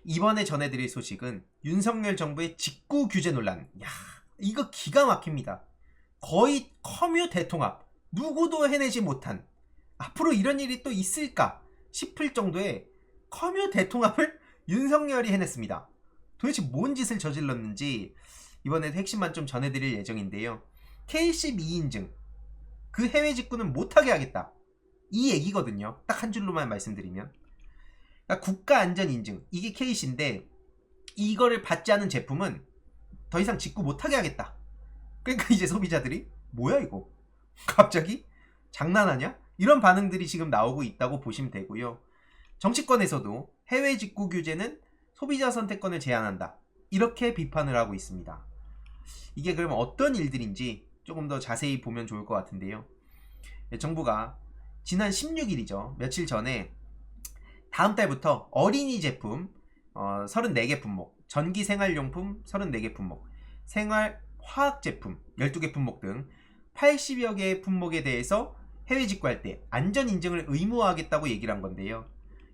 이번에 전해드릴 소식은 윤석열 정부의 직구 규제 논란. 야, 이거 기가 막힙니다. 거의 커뮤 대통합. 누구도 해내지 못한. 앞으로 이런 일이 또 있을까 싶을 정도의 커뮤 대통합을 윤석열이 해냈습니다. 도대체 뭔 짓을 저질렀는지 이번에 핵심만 좀 전해드릴 예정인데요. K10 2인증. 그 해외 직구는 못하게 하겠다. 이 얘기거든요. 딱 한 줄로만 말씀드리면. 그러니까 국가안전인증. 이게 K10인데 이거를 받지 않은 제품은 더 이상 직구 못하게 하겠다. 그러니까 이제 소비자들이 뭐야 이거? 갑자기? 장난하냐? 이런 반응들이 지금 나오고 있다고 보시면 되고요. 정치권에서도 해외 직구 규제는 소비자 선택권을 제한한다. 이렇게 비판을 하고 있습니다. 이게 그러면 어떤 일들인지 조금 더 자세히 보면 좋을 것 같은데요. 정부가 지난 16일이죠. 며칠 전에 다음 달부터 어린이 제품 34개 품목, 전기 생활용품 34개 품목, 생활화학 제품 12개 품목 등 80여 개의 품목에 대해서 해외 직구할 때 안전 인증을 의무화하겠다고 얘기를 한 건데요.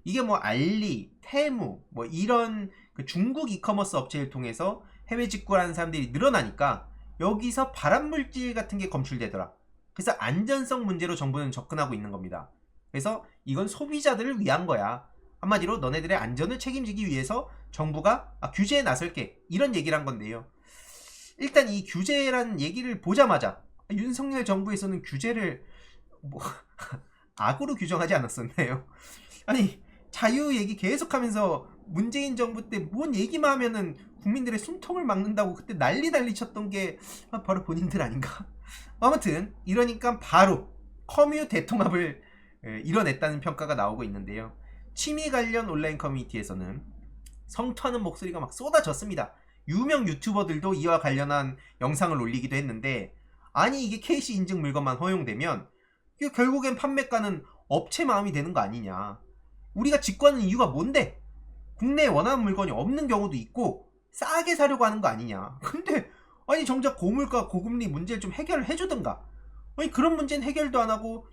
이게 뭐 알리, 테무 뭐 이런 그 중국 이커머스 업체를 통해서 해외 직구를 하는 사람들이 늘어나니까 여기서 발암물질 같은 게 검출되더라. 그래서 안전성 문제로 정부는 접근하고 있는 겁니다. 그래서 이건 소비자들을 위한 거야. 한마디로 너네들의 안전을 책임지기 위해서 정부가 규제에 나설게. 이런 얘기를 한 건데요. 일단 이 규제라는 얘기를 보자마자 윤석열 정부에서는 규제를 뭐 악으로 규정하지 않았었나요? 아니 자유 얘기 계속하면서 문재인 정부 때 뭔 얘기만 하면은 국민들의 숨통을 막는다고 그때 난리 쳤던 게 바로 본인들 아닌가? 아무튼 이러니까 바로 커뮤 대통합을 이뤄냈다는 평가가 나오고 있는데요. 취미 관련 온라인 커뮤니티에서는 성토하는 목소리가 막 쏟아졌습니다. 유명 유튜버들도 이와 관련한 영상을 올리기도 했는데 아니 이게 KC 인증 물건만 허용되면 이게 결국엔 판매가는 업체 마음이 되는 거 아니냐. 우리가 직구하는 이유가 뭔데? 국내에 원하는 물건이 없는 경우도 있고 싸게 사려고 하는 거 아니냐. 근데 아니 정작 고물가 고금리 문제를 좀 해결을 해주든가. 아니 그런 문제는 해결도 안 하고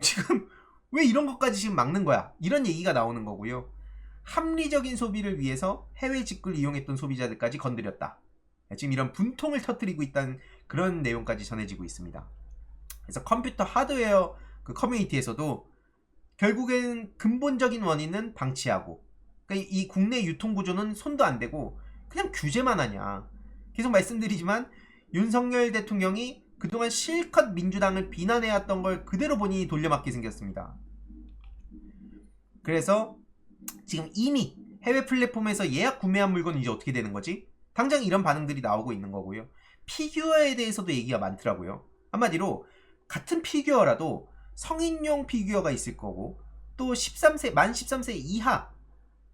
지금 왜 이런 것까지 지금 막는 거야. 이런 얘기가 나오는 거고요. 합리적인 소비를 위해서 해외 직구를 이용했던 소비자들까지 건드렸다. 지금 이런 분통을 터뜨리고 있다는 그런 내용까지 전해지고 있습니다. 그래서 컴퓨터 하드웨어 그 커뮤니티에서도 결국엔 근본적인 원인은 방치하고, 그러니까 이 국내 유통 구조는 손도 안 대고 그냥 규제만 하냐. 계속 말씀드리지만 윤석열 대통령이 그동안 실컷 민주당을 비난해왔던 걸 그대로 본인이 돌려막기 생겼습니다. 그래서 지금 이미 해외 플랫폼에서 예약 구매한 물건은 이제 어떻게 되는 거지? 당장 이런 반응들이 나오고 있는 거고요. 피규어에 대해서도 얘기가 많더라고요. 한마디로 같은 피규어라도 성인용 피규어가 있을 거고 또 13세, 만 13세 이하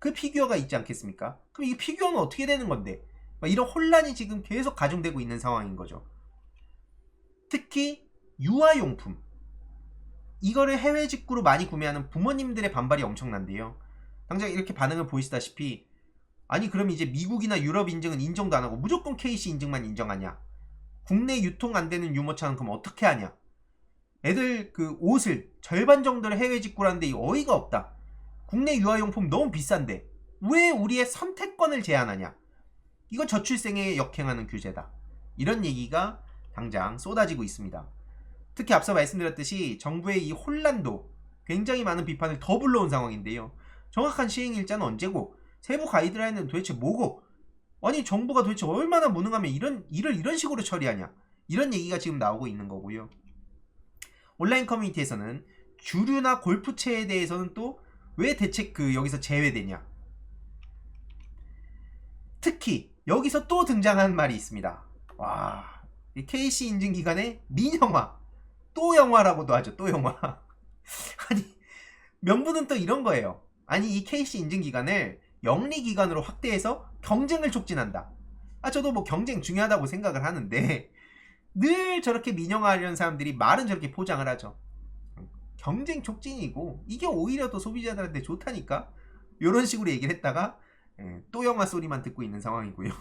그 피규어가 있지 않겠습니까? 그럼 이 피규어는 어떻게 되는 건데? 이런 혼란이 지금 계속 가중되고 있는 상황인 거죠. 특히 유아용품 이거를 해외 직구로 많이 구매하는 부모님들의 반발이 엄청난데요. 당장 이렇게 반응을 보이시다시피 아니 그럼 이제 미국이나 유럽 인증은 인정도 안 하고 무조건 KC 인증만 인정하냐? 국내 유통 안 되는 유모차는 그럼 어떻게 하냐? 애들 그 옷을 절반 정도를 해외 직구라는데 이 어이가 없다. 국내 유아용품 너무 비싼데 왜 우리의 선택권을 제한하냐? 이거 저출생에 역행하는 규제다. 이런 얘기가 당장 쏟아지고 있습니다. 특히 앞서 말씀드렸듯이 정부의 이 혼란도 굉장히 많은 비판을 더 불러온 상황인데요. 정확한 시행일자는 언제고 세부 가이드라인은 도대체 뭐고 아니 정부가 도대체 얼마나 무능하면 이런 일을 이런 식으로 처리하냐. 이런 얘기가 지금 나오고 있는 거고요. 온라인 커뮤니티에서는 주류나 골프채에 대해서는 또 왜 대체 여기서 제외되냐. 특히 여기서 또 등장하는 말이 있습니다. 와, 이 KC 인증 기간에 민영화, 또 영화라고도 하죠. 또 영화. 아니 명분은 또 이런 거예요. 아니 이 KC 인증 기간을 영리 기간으로 확대해서 경쟁을 촉진한다. 저도 뭐 경쟁 중요하다고 생각을 하는데 늘 저렇게 민영화하려는 사람들이 말은 저렇게 포장을 하죠. 경쟁 촉진이고 이게 오히려 더 소비자들한테 좋다니까. 이런 식으로 얘기를 했다가 또 영화 소리만 듣고 있는 상황이고요.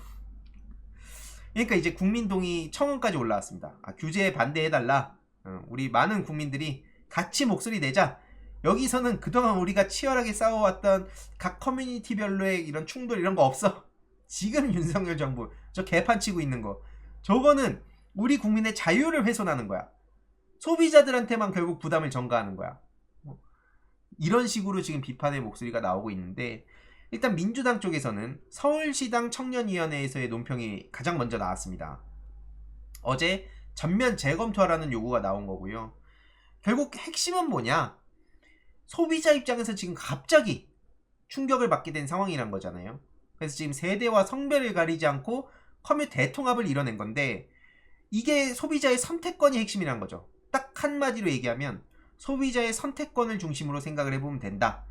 그러니까 이제 국민동의 청원까지 올라왔습니다. 규제에 반대해달라. 우리 많은 국민들이 같이 목소리 내자. 여기서는 그동안 우리가 치열하게 싸워왔던 각 커뮤니티별로의 이런 충돌 이런 거 없어. 지금 윤석열 정부 저 개판 치고 있는 거, 저거는 우리 국민의 자유를 훼손하는 거야. 소비자들한테만 결국 부담을 전가하는 거야. 이런 식으로 지금 비판의 목소리가 나오고 있는데, 일단 민주당 쪽에서는 서울시당 청년위원회에서의 논평이 가장 먼저 나왔습니다. 어제 전면 재검토하라는 요구가 나온 거고요. 결국 핵심은 뭐냐? 소비자 입장에서 지금 갑자기 충격을 받게 된 상황이란 거잖아요. 그래서 지금 세대와 성별을 가리지 않고 커뮤 대통합을 이뤄낸 건데, 이게 소비자의 선택권이 핵심이란 거죠. 딱 한마디로 얘기하면 소비자의 선택권을 중심으로 생각을 해보면 된다.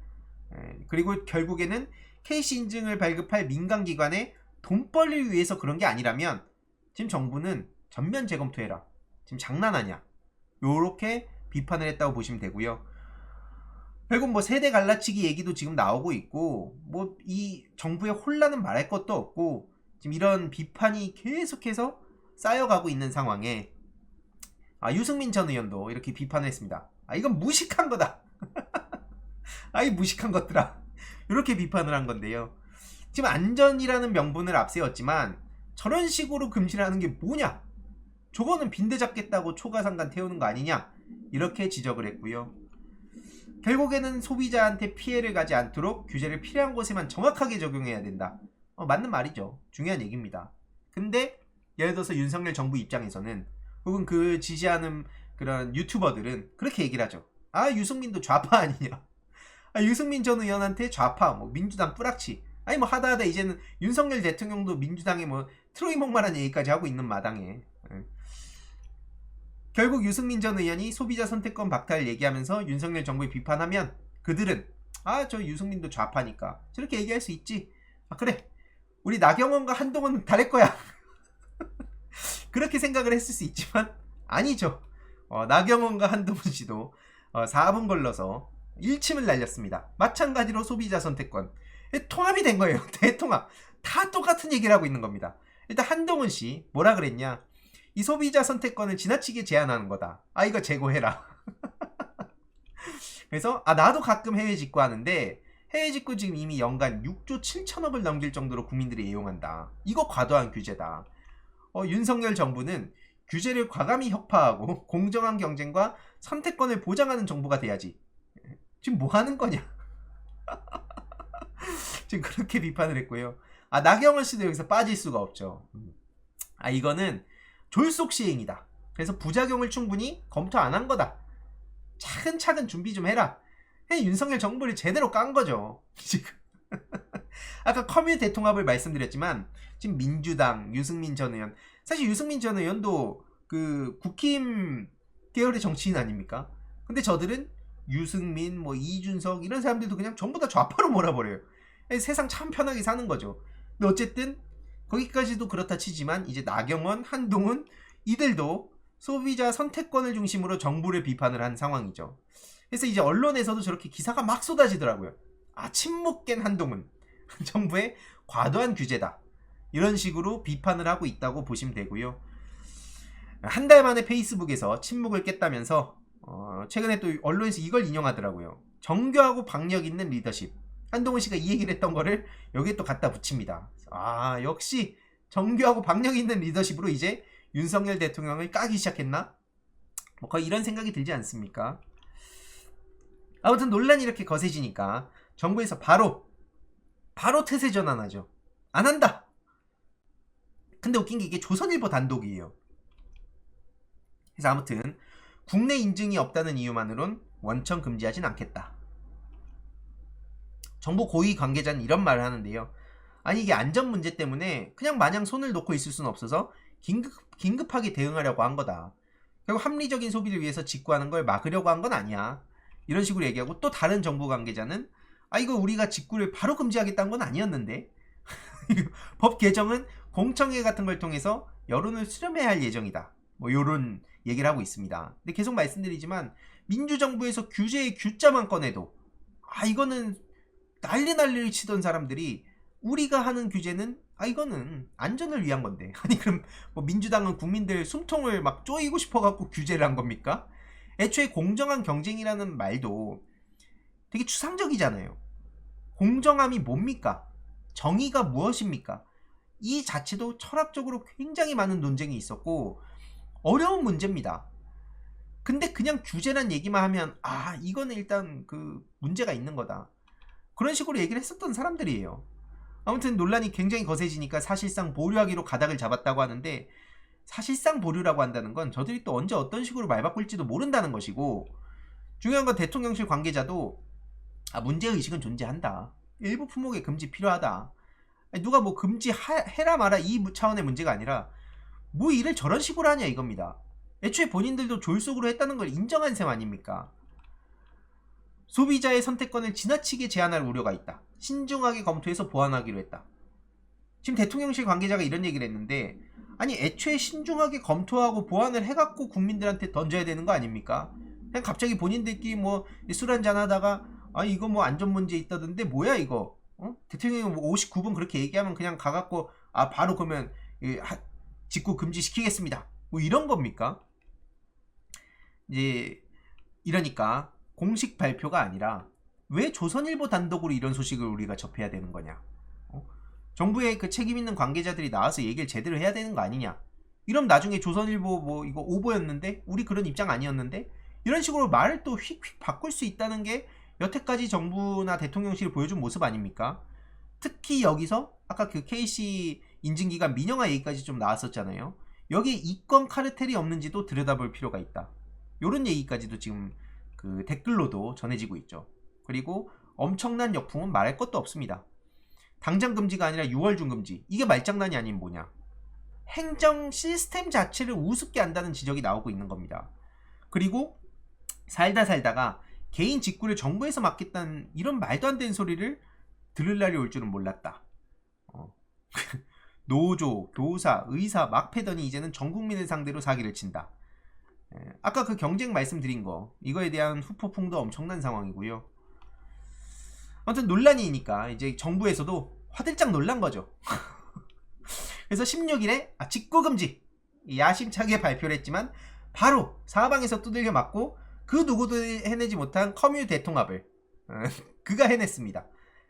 그리고 결국에는 KC 인증을 발급할 민간기관에 돈벌이를 위해서 그런 게 아니라면 지금 정부는 전면 재검토해라. 지금 장난하냐. 요렇게 비판을 했다고 보시면 되고요. 결국 뭐 세대 갈라치기 얘기도 지금 나오고 있고, 뭐 이 정부의 혼란은 말할 것도 없고, 지금 이런 비판이 계속해서 쌓여가고 있는 상황에 유승민 전 의원도 이렇게 비판을 했습니다. 이건 무식한 거다. 이 무식한 것들아. 이렇게 비판을 한 건데요. 지금 안전이라는 명분을 앞세웠지만 저런 식으로 금지를 하는 게 뭐냐? 저거는 빈대 잡겠다고 초가상간 태우는 거 아니냐? 이렇게 지적을 했고요. 결국에는 소비자한테 피해를 가지 않도록 규제를 필요한 곳에만 정확하게 적용해야 된다. 맞는 말이죠. 중요한 얘기입니다. 근데 예를 들어서 윤석열 정부 입장에서는, 혹은 그 지지하는 그런 유튜버들은 그렇게 얘기를 하죠. 유승민도 좌파 아니냐. 유승민 전 의원한테 좌파, 뭐 민주당 뿌락치. 뭐 하다 이제는 윤석열 대통령도 민주당에 뭐 트로이 목마란 얘기까지 하고 있는 마당에. 결국 유승민 전 의원이 소비자 선택권 박탈 얘기하면서 윤석열 정부에 비판하면 그들은 저 유승민도 좌파니까 저렇게 얘기할 수 있지. 그래, 우리 나경원과 한동훈은 다를 거야. 그렇게 생각을 했을 수 있지만 아니죠. 나경원과 한동훈 씨도 4분 걸러서 일침을 날렸습니다. 마찬가지로 소비자 선택권 통합이 된 거예요. 대통합. 다 똑같은 얘기를 하고 있는 겁니다. 일단 한동훈 씨 뭐라 그랬냐? 이 소비자 선택권을 지나치게 제한하는 거다. 이거 제고해라. 그래서 나도 가끔 해외 직구하는데 해외 직구 지금 이미 연간 6조 7천억을 넘길 정도로 국민들이 애용한다. 이거 과도한 규제다. 윤석열 정부는 규제를 과감히 혁파하고 공정한 경쟁과 선택권을 보장하는 정부가 돼야지. 지금 뭐 하는 거냐? 지금 그렇게 비판을 했고요. 나경원 씨도 여기서 빠질 수가 없죠. 이거는 졸속 시행이다. 그래서 부작용을 충분히 검토 안 한 거다. 차근차근 준비 좀 해라. 윤석열 정부를 제대로 깐 거죠. 지금. 아까 커뮤 대통합을 말씀드렸지만 지금 민주당, 유승민 전 의원, 사실 유승민 전 의원도 그 국힘 계열의 정치인 아닙니까? 근데 저들은 유승민, 뭐 이준석 이런 사람들도 그냥 전부 다 좌파로 몰아버려요. 세상 참 편하게 사는 거죠. 근데 어쨌든 거기까지도 그렇다 치지만 이제 나경원, 한동훈 이들도 소비자 선택권을 중심으로 정부를 비판을 한 상황이죠. 그래서 이제 언론에서도 저렇게 기사가 막 쏟아지더라고요. 침묵 깬 한동훈. 정부의 과도한 규제다. 이런 식으로 비판을 하고 있다고 보시면 되고요. 한 달 만에 페이스북에서 침묵을 깼다면서 최근에 또 언론에서 이걸 인용하더라고요. 정교하고 박력 있는 리더십. 한동훈 씨가 이 얘기를 했던 거를 여기에 또 갖다 붙입니다. 역시 정교하고 박력 있는 리더십으로 이제 윤석열 대통령을 까기 시작했나? 뭐 거의 이런 생각이 들지 않습니까? 아무튼 논란이 이렇게 거세지니까 정부에서 바로 태세 전환하죠. 안 한다. 근데 웃긴 게 이게 조선일보 단독이에요. 그래서 아무튼 국내 인증이 없다는 이유만으론 원천 금지하진 않겠다. 정부 고위 관계자는 이런 말을 하는데요. 이게 안전 문제 때문에 그냥 마냥 손을 놓고 있을 수는 없어서 긴급하게 대응하려고 한 거다. 결국 합리적인 소비를 위해서 직구하는 걸 막으려고 한 건 아니야. 이런 식으로 얘기하고, 또 다른 정부 관계자는 이거 우리가 직구를 바로 금지하겠다는 건 아니었는데 법 개정은 공청회 같은 걸 통해서 여론을 수렴해야 할 예정이다. 뭐 요런 얘기를 하고 있습니다. 근데 계속 말씀드리지만 민주정부에서 규제의 규자만 꺼내도 이거는 난리를 치던 사람들이 우리가 하는 규제는 이거는 안전을 위한 건데, 그럼 뭐 민주당은 국민들 숨통을 막 쪼이고 싶어갖고 규제를 한 겁니까? 애초에 공정한 경쟁이라는 말도 되게 추상적이잖아요. 공정함이 뭡니까? 정의가 무엇입니까? 이 자체도 철학적으로 굉장히 많은 논쟁이 있었고 어려운 문제입니다. 근데 그냥 규제란 얘기만 하면 이거는 일단 그 문제가 있는 거다. 그런 식으로 얘기를 했었던 사람들이에요. 아무튼 논란이 굉장히 거세지니까 사실상 보류하기로 가닥을 잡았다고 하는데, 사실상 보류라고 한다는 건 저들이 또 언제 어떤 식으로 말 바꿀지도 모른다는 것이고, 중요한 건 대통령실 관계자도 문제의식은 존재한다. 일부 품목의 금지 필요하다. 누가 뭐 금지해라 마라 이 차원의 문제가 아니라 뭐 일을 저런 식으로 하냐 이겁니다. 애초에 본인들도 졸속으로 했다는 걸 인정한 셈 아닙니까? 소비자의 선택권을 지나치게 제한할 우려가 있다. 신중하게 검토해서 보완하기로 했다. 지금 대통령실 관계자가 이런 얘기를 했는데, 아니 애초에 신중하게 검토하고 보완을 해갖고 국민들한테 던져야 되는 거 아닙니까? 그냥 갑자기 본인들끼리 뭐 술 한잔 하다가 이거 뭐 안전 문제 있다던데 뭐야 이거? 대통령이 뭐 59분 그렇게 얘기하면 그냥 가갖고 바로 그러면 직구 금지시키겠습니다. 뭐 이런 겁니까? 이제 이러니까 공식 발표가 아니라 왜 조선일보 단독으로 이런 소식을 우리가 접해야 되는 거냐? 정부의 그 책임 있는 관계자들이 나와서 얘기를 제대로 해야 되는 거 아니냐? 이러면 나중에 조선일보 뭐 이거 오보였는데 우리 그런 입장 아니었는데 이런 식으로 말을 또 휙휙 바꿀 수 있다는 게 여태까지 정부나 대통령실이 보여준 모습 아닙니까? 특히 여기서 아까 그 KC 인증기관 민영화 얘기까지 좀 나왔었잖아요. 여기에 이권 카르텔이 없는지도 들여다볼 필요가 있다. 요런 얘기까지도 지금 그 댓글로도 전해지고 있죠. 그리고 엄청난 역풍은 말할 것도 없습니다. 당장 금지가 아니라 6월 중 금지. 이게 말장난이 아닌 뭐냐. 행정 시스템 자체를 우습게 한다는 지적이 나오고 있는 겁니다. 그리고 살다가 개인 직구를 정부에서 맡겠다는 이런 말도 안 되는 소리를 들을 날이 올 줄은 몰랐다. 노조, 교사, 의사 막 패더니 이제는 전 국민을 상대로 사기를 친다. 아까 그 경쟁 말씀드린 거, 이거에 대한 후폭풍도 엄청난 상황이고요. 아무튼 논란이니까 이제 정부에서도 화들짝 놀란 거죠. 그래서 16일에 직구 금지 야심차게 발표를 했지만 바로 사방에서 두들겨 맞고 그 누구도 해내지 못한 커뮤 대통합을 그가 해냈습니다.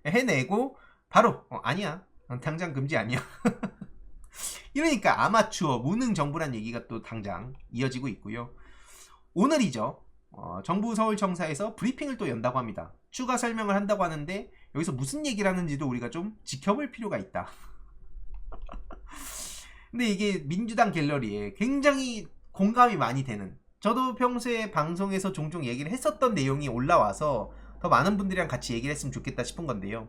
해내고 바로 아니야 당장 금지 아니야. 이러니까 아마추어 무능 정부란 얘기가 또 당장 이어지고 있고요. 오늘이죠. 정부 서울청사에서 브리핑을 또 연다고 합니다. 추가 설명을 한다고 하는데 여기서 무슨 얘기를 하는지도 우리가 좀 지켜볼 필요가 있다. 근데 이게 민주당 갤러리에 굉장히 공감이 많이 되는, 저도 평소에 방송에서 종종 얘기를 했었던 내용이 올라와서 더 많은 분들이랑 같이 얘기를 했으면 좋겠다 싶은 건데요.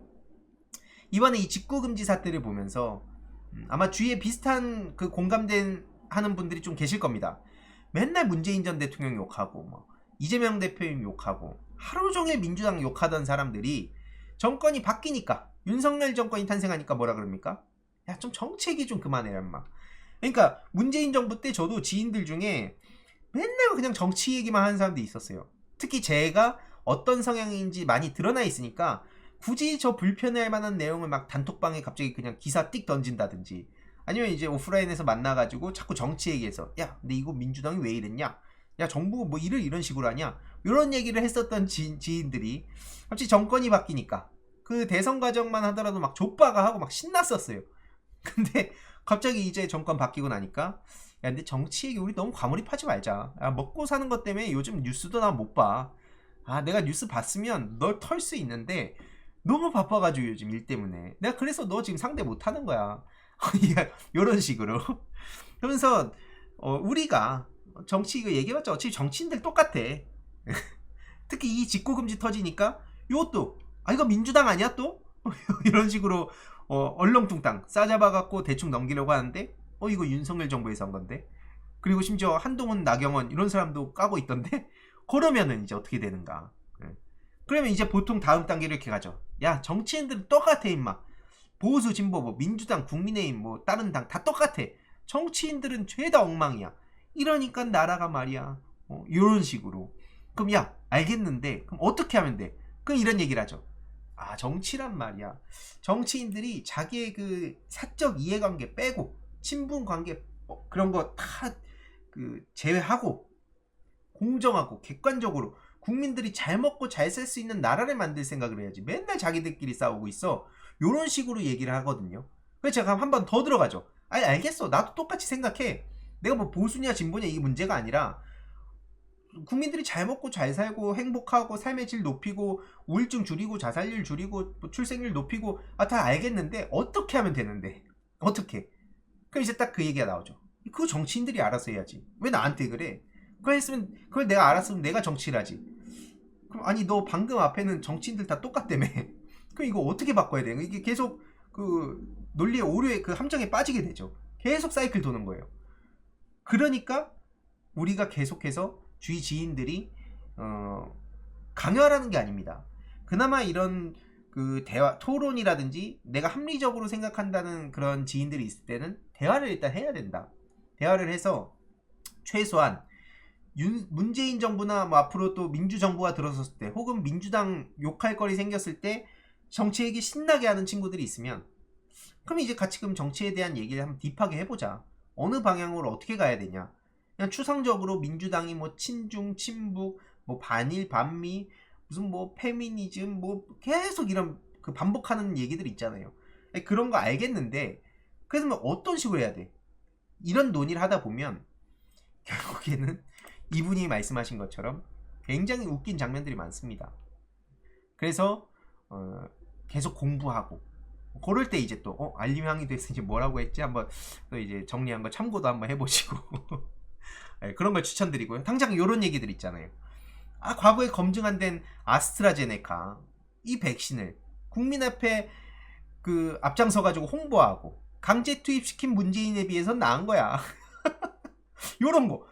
이번에 이 직구금지 사태를 보면서 아마 주위에 비슷한 그 공감된 하는 분들이 좀 계실 겁니다. 맨날 문재인 전 대통령 욕하고 뭐 이재명 대표님 욕하고 하루 종일 민주당 욕하던 사람들이 정권이 바뀌니까, 윤석열 정권이 탄생하니까 뭐라 그럽니까? 야 좀 정치 얘기 좀 그만해라 인마. 그러니까 문재인 정부 때 저도 지인들 중에 맨날 그냥 정치 얘기만 하는 사람들이 있었어요. 특히 제가 어떤 성향인지 많이 드러나 있으니까 굳이 저 불편해할 만한 내용을 막 단톡방에 갑자기 그냥 기사 띡 던진다든지, 아니면 이제 오프라인에서 만나가지고 자꾸 정치 얘기해서 야 근데 이거 민주당이 왜 이랬냐, 야 정부가 뭐 일을 이런 식으로 하냐, 이런 얘기를 했었던 지인들이 갑자기 정권이 바뀌니까 그 대선 과정만 하더라도 막 족바가 하고 막 신났었어요. 근데 갑자기 이제 정권 바뀌고 나니까 야 근데 정치 얘기 우리 너무 과몰입하지 말자. 야 먹고 사는 것 때문에 요즘 뉴스도 나 못 봐. 내가 뉴스 봤으면 널 털 수 있는데 너무 바빠가지고 요즘 일 때문에 내가 그래서 너 지금 상대 못 하는 거야. 이런 식으로 그러면서 우리가 정치 이거 얘기해봤자 어차피 정치인들 똑같아. 특히 이 직구금지 터지니까 이것도 이거 민주당 아니야 또? 이런 식으로 얼렁뚱땅 싸잡아갖고 대충 넘기려고 하는데 이거 윤석열 정부에서 한 건데, 그리고 심지어 한동훈, 나경원 이런 사람도 까고 있던데 그러면은 이제 어떻게 되는가. 그러면 이제 보통 다음 단계를 이렇게 가죠. 야 정치인들은 똑같아 임마. 보수 진보 뭐 민주당 국민의힘 뭐 다른 당 다 똑같아. 정치인들은 죄다 엉망이야. 이러니까 나라가 말이야 이런 식으로. 그럼 야 알겠는데 그럼 어떻게 하면 돼? 그럼 이런 얘기를 하죠. 정치란 말이야, 정치인들이 자기의 그 사적 이해관계 빼고 친분관계 그런 거 다 그 제외하고 공정하고 객관적으로 국민들이 잘 먹고 잘 살 수 있는 나라를 만들 생각을 해야지. 맨날 자기들끼리 싸우고 있어. 요런 식으로 얘기를 하거든요. 그래서 제가 한 번 더 들어가죠. 아니 알겠어. 나도 똑같이 생각해. 내가 뭐 보수냐 진보냐 이게 문제가 아니라 국민들이 잘 먹고 잘 살고 행복하고 삶의 질 높이고 우울증 줄이고 자살률 줄이고 뭐 출생률 높이고 다 알겠는데 어떻게 하면 되는데 어떻게? 그럼 이제 딱 그 얘기가 나오죠. 그거 정치인들이 알아서 해야지. 왜 나한테 그래? 그걸 했으면 그걸 내가 알았으면 내가 정치를 하지. 그럼 아니 너 방금 앞에는 정치인들 다 똑같다며. 그럼 이거 어떻게 바꿔야 돼? 이게 계속 그 논리의 오류의 그 함정에 빠지게 되죠. 계속 사이클 도는 거예요. 그러니까 우리가 계속해서 주위 지인들이 강요하라는 게 아닙니다. 그나마 이런 그 대화 토론이라든지 내가 합리적으로 생각한다는 그런 지인들이 있을 때는 대화를 일단 해야 된다. 대화를 해서 최소한 문재인 정부나 뭐 앞으로 또 민주정부가 들어섰을 때 혹은 민주당 욕할 거리 생겼을 때 정치 얘기 신나게 하는 친구들이 있으면 그럼 이제 같이 그럼 정치에 대한 얘기를 한번 딥하게 해보자. 어느 방향으로 어떻게 가야 되냐. 그냥 추상적으로 민주당이 뭐 친중, 친북, 뭐 반일, 반미, 무슨 뭐 페미니즘, 뭐 계속 이런 그 반복하는 얘기들 있잖아요. 그런 거 알겠는데 그래서 뭐 어떤 식으로 해야 돼? 이런 논의를 하다 보면 결국에는 이분이 말씀하신 것처럼 굉장히 웃긴 장면들이 많습니다. 그래서 계속 공부하고 그럴 때 이제 또 알림형이 돼서 이제 뭐라고 했지 한번 또 이제 정리한 거 참고도 한번 해보시고 네, 그런 걸 추천드리고요. 당장 이런 얘기들 있잖아요. 과거에 검증 안 된 아스트라제네카 이 백신을 국민 앞에 그 앞장서 가지고 홍보하고 강제 투입시킨 문재인에 비해서 나은 거야. 요런 거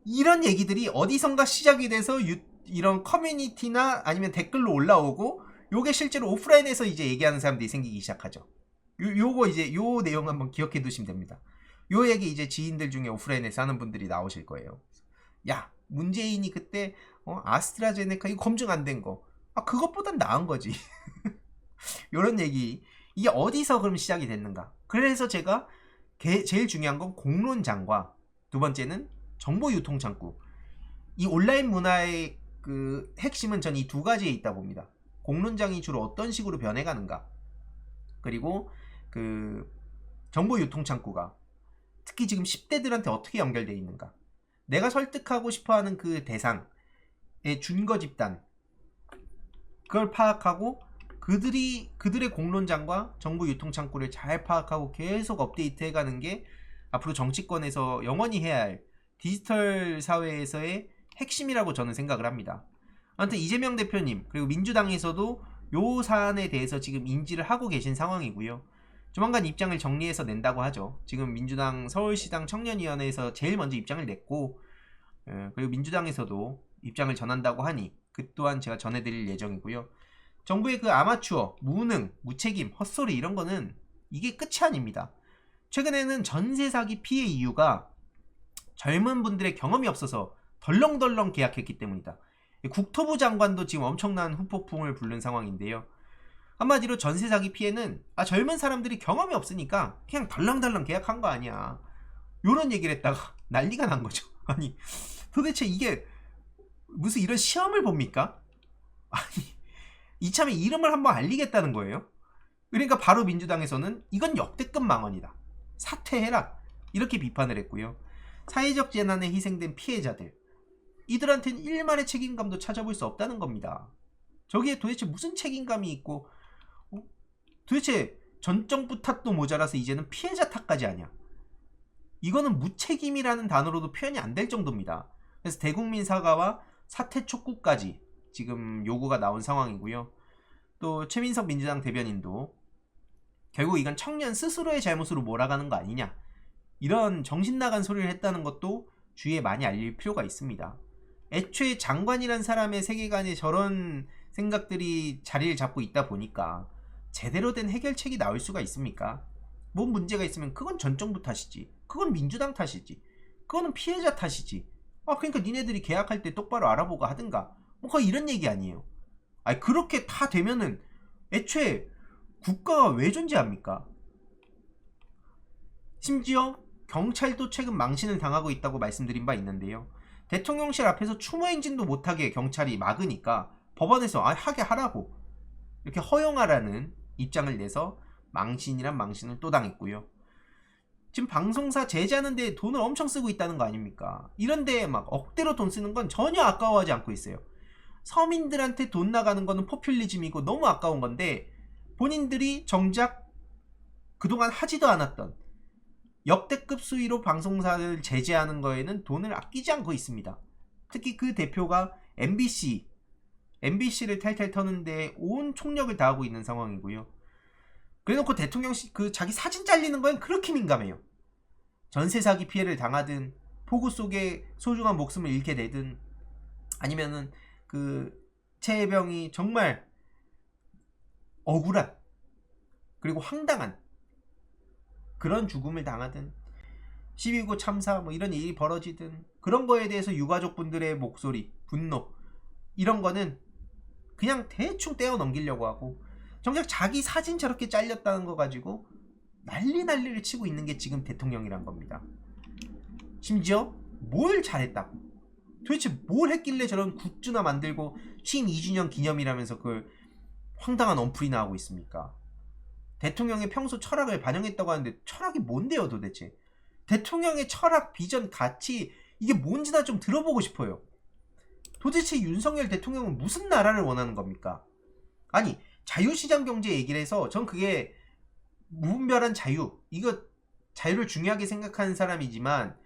이런 얘기들이 어디선가 시작이 돼서 이런 커뮤니티나 아니면 댓글로 올라오고 요게 실제로 오프라인에서 이제 얘기하는 사람들이 생기기 시작하죠. 요거 이제 요 내용 한번 기억해 두시면 됩니다. 요 얘기 이제 지인들 중에 오프라인에서 하는 분들이 나오실 거예요. 야 문재인이 그때 아스트라제네카 이거 검증 안 된 거 그것보단 나은 거지. 요런 얘기 이게 어디서 그럼 시작이 됐는가. 그래서 제가 제일 중요한 건 공론장과 두 번째는 정보 유통 창구. 이 온라인 문화의 그 핵심은 전 이 두 가지에 있다 봅니다. 공론장이 주로 어떤 식으로 변해가는가. 그리고 그 정보 유통 창구가 특히 지금 10대들한테 어떻게 연결되어 있는가. 내가 설득하고 싶어하는 그 대상의 준거 집단 그걸 파악하고 그들의 공론장과 정보 유통 창구를 잘 파악하고 계속 업데이트 해가는 게 앞으로 정치권에서 영원히 해야 할 디지털 사회에서의 핵심이라고 저는 생각을 합니다. 아무튼 이재명 대표님 그리고 민주당에서도 요 사안에 대해서 지금 인지를 하고 계신 상황이고요. 조만간 입장을 정리해서 낸다고 하죠. 지금 민주당 서울시당 청년위원회에서 제일 먼저 입장을 냈고 그리고 민주당에서도 입장을 전한다고 하니 그 또한 제가 전해드릴 예정이고요. 정부의 그 아마추어, 무능, 무책임, 헛소리 이런 거는 이게 끝이 아닙니다. 최근에는 전세 사기 피해 이유가 젊은 분들의 경험이 없어서 덜렁덜렁 계약했기 때문이다. 국토부 장관도 지금 엄청난 후폭풍을 부른 상황인데요. 한마디로 전세 사기 피해는 젊은 사람들이 경험이 없으니까 그냥 덜렁덜렁 계약한 거 아니야. 요런 얘기를 했다가 난리가 난 거죠. 아니 도대체 이게 무슨 이런 시험을 봅니까? 아니 이참에 이름을 한번 알리겠다는 거예요. 그러니까 바로 민주당에서는 이건 역대급 망언이다. 사퇴해라. 이렇게 비판을 했고요. 사회적 재난에 희생된 피해자들 이들한테는 일말의 책임감도 찾아볼 수 없다는 겁니다. 저기에 도대체 무슨 책임감이 있고 도대체 전 정부 탓도 모자라서 이제는 피해자 탓까지 하냐. 이거는 무책임이라는 단어로도 표현이 안 될 정도입니다. 그래서 대국민 사과와 사퇴 촉구까지 지금 요구가 나온 상황이고요. 또 최민석 민주당 대변인도 결국 이건 청년 스스로의 잘못으로 몰아가는 거 아니냐 이런 정신나간 소리를 했다는 것도 주위에 많이 알릴 필요가 있습니다. 애초에 장관이란 사람의 세계관에 저런 생각들이 자리를 잡고 있다 보니까 제대로 된 해결책이 나올 수가 있습니까? 뭔 문제가 있으면 그건 전 정부 탓이지, 그건 민주당 탓이지, 그거는 피해자 탓이지. 그러니까 니네들이 계약할 때 똑바로 알아보고 하든가 뭐 거의 이런 얘기 아니에요. 그렇게 다 되면은 애초에 국가가 왜 존재합니까? 심지어 경찰도 최근 망신을 당하고 있다고 말씀드린 바 있는데요. 대통령실 앞에서 추모 행진도 못하게 경찰이 막으니까 법원에서 하게 하라고 이렇게 허용하라는 입장을 내서 망신이란 망신을 또 당했고요. 지금 방송사 제재하는 데 돈을 엄청 쓰고 있다는 거 아닙니까? 이런 데에 막 억대로 돈 쓰는 건 전혀 아까워하지 않고 있어요. 서민들한테 돈 나가는 거는 포퓰리즘이고 너무 아까운 건데 본인들이 정작 그동안 하지도 않았던 역대급 수위로 방송사를 제재하는 거에는 돈을 아끼지 않고 있습니다. 특히 그 대표가 MBC를 탈탈 터는데 온 총력을 다하고 있는 상황이고요. 그래놓고 대통령 그 자기 사진 잘리는 거엔 그렇게 민감해요. 전세 사기 피해를 당하든 폭우 속에 소중한 목숨을 잃게 되든 아니면은 그 최혜병이 정말 억울한 그리고 황당한 그런 죽음을 당하든 12.19 참사 뭐 이런 일이 벌어지든 그런 거에 대해서 유가족분들의 목소리, 분노 이런 거는 그냥 대충 떼어 넘기려고 하고 정작 자기 사진 저렇게 잘렸다는 거 가지고 난리를 치고 있는 게 지금 대통령이란 겁니다. 심지어 뭘 잘했다고 도대체 뭘 했길래 저런 굿즈나 만들고 취임 2주년 기념이라면서 그 황당한 언플이나 하고 있습니까? 대통령의 평소 철학을 반영했다고 하는데 철학이 뭔데요 도대체? 대통령의 철학, 비전, 가치 이게 뭔지 나 좀 들어보고 싶어요. 도대체 윤석열 대통령은 무슨 나라를 원하는 겁니까? 아니 자유시장 경제 얘기를 해서 전 그게 무분별한 자유 이거 자유를 중요하게 생각하는 사람이지만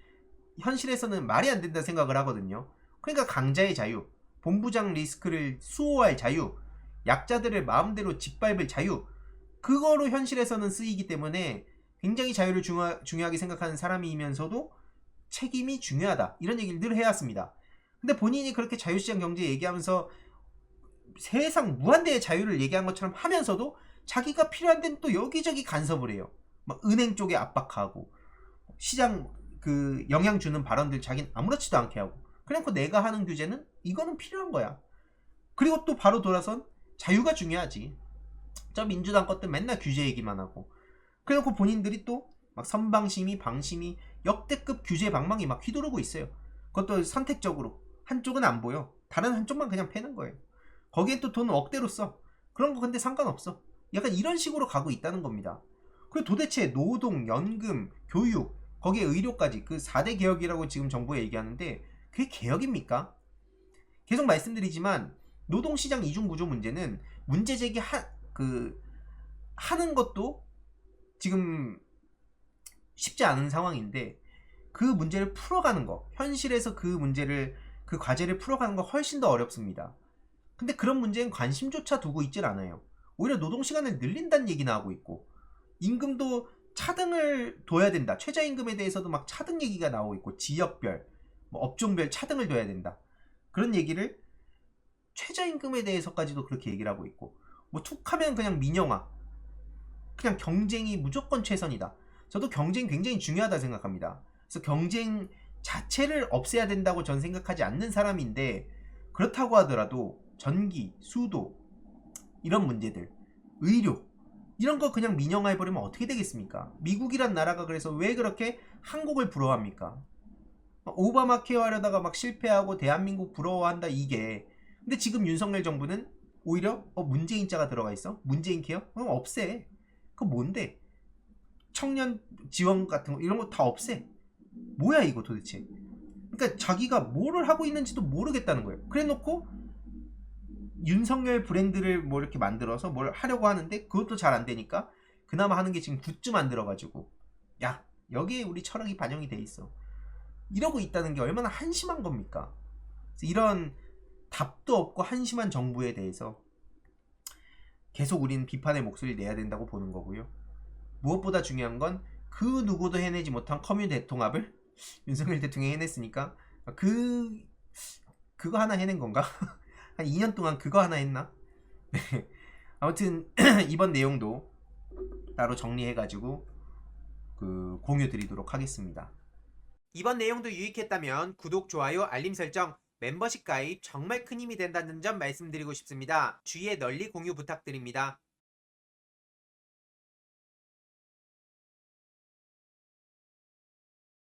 현실에서는 말이 안 된다 생각을 하거든요. 그러니까 강자의 자유, 본부장 리스크를 수호할 자유, 약자들을 마음대로 짓밟을 자유 그거로 현실에서는 쓰이기 때문에 굉장히 자유를 중요하게 생각하는 사람이면서도 책임이 중요하다 이런 얘기를 늘 해왔습니다. 근데 본인이 그렇게 자유시장 경제 얘기하면서 세상 무한대의 자유를 얘기한 것처럼 하면서도 자기가 필요한 데는 또 여기저기 간섭을 해요. 막 은행 쪽에 압박하고 시장 그 영향 주는 발언들 자기는 아무렇지도 않게 하고 그래놓고 내가 하는 규제는 이거는 필요한 거야. 그리고 또 바로 돌아선 자유가 중요하지. 저 민주당 것들 맨날 규제 얘기만 하고 그래놓고 본인들이 또 막 선방심이 방심이 역대급 규제 방망이 막 휘두르고 있어요. 그것도 선택적으로 한쪽은 안 보여. 다른 한쪽만 그냥 패는 거예요. 거기에 또 돈을 억대로 써. 그런 거 근데 상관없어. 약간 이런 식으로 가고 있다는 겁니다. 그리고 도대체 노동, 연금, 교육, 거기에 의료까지 그 4대 개혁이라고 지금 정부가 얘기하는데 그게 개혁입니까? 계속 말씀드리지만 노동시장 이중구조 문제는 문제 제기 하는 것도 지금 쉽지 않은 상황인데 그 문제를 풀어가는 거 현실에서 그 문제를 그 과제를 풀어가는 거 훨씬 더 어렵습니다. 근데 그런 문제엔 관심조차 두고 있질 않아요. 오히려 노동시간을 늘린다는 얘기 나오고 있고 임금도 차등을 둬야 된다. 최저임금에 대해서도 막 차등 얘기가 나오고 있고 지역별, 뭐 업종별 차등을 둬야 된다. 그런 얘기를 최저임금에 대해서까지도 그렇게 얘기를 하고 있고 뭐 툭하면 그냥 민영화 그냥 경쟁이 무조건 최선이다. 저도 경쟁이 굉장히 중요하다 생각합니다. 그래서 경쟁 자체를 없애야 된다고 전 생각하지 않는 사람인데 그렇다고 하더라도 전기, 수도 이런 문제들, 의료 이런 거 그냥 민영화해버리면 어떻게 되겠습니까? 미국이란 나라가 그래서 왜 그렇게 한국을 부러워합니까? 오바마 케어 하려다가 막 실패하고 대한민국 부러워한다 이게 근데 지금 윤석열 정부는 오히려 문재인자가 들어가 있어? 문재인 케어? 그럼 없애. 그거 뭔데? 청년 지원 같은 거 이런 거 다 없애. 뭐야 이거 도대체. 그러니까 자기가 뭐를 하고 있는지도 모르겠다는 거예요. 그래 놓고 윤석열 브랜드를 뭐 이렇게 만들어서 뭘 하려고 하는데 그것도 잘 안 되니까 그나마 하는 게 지금 굿즈 만들어 가지고 야 여기에 우리 철학이 반영이 돼 있어 이러고 있다는 게 얼마나 한심한 겁니까. 이런 답도 없고 한심한 정부에 대해서 계속 우리는 비판의 목소리를 내야 된다고 보는 거고요. 무엇보다 중요한 건 그 누구도 해내지 못한 커뮤 대통합을 윤석열 대통령이 해냈으니까 그거 하나 해낸 건가? 한 2년 동안 그거 하나 했나? 네. 아무튼 이번 내용도 따로 정리해가지고 공유 드리도록 하겠습니다. 이번 내용도 유익했다면 구독, 좋아요, 알림 설정, 멤버십 가입 정말 큰 힘이 된다는 점 말씀드리고 싶습니다. 주위에 널리 공유 부탁드립니다.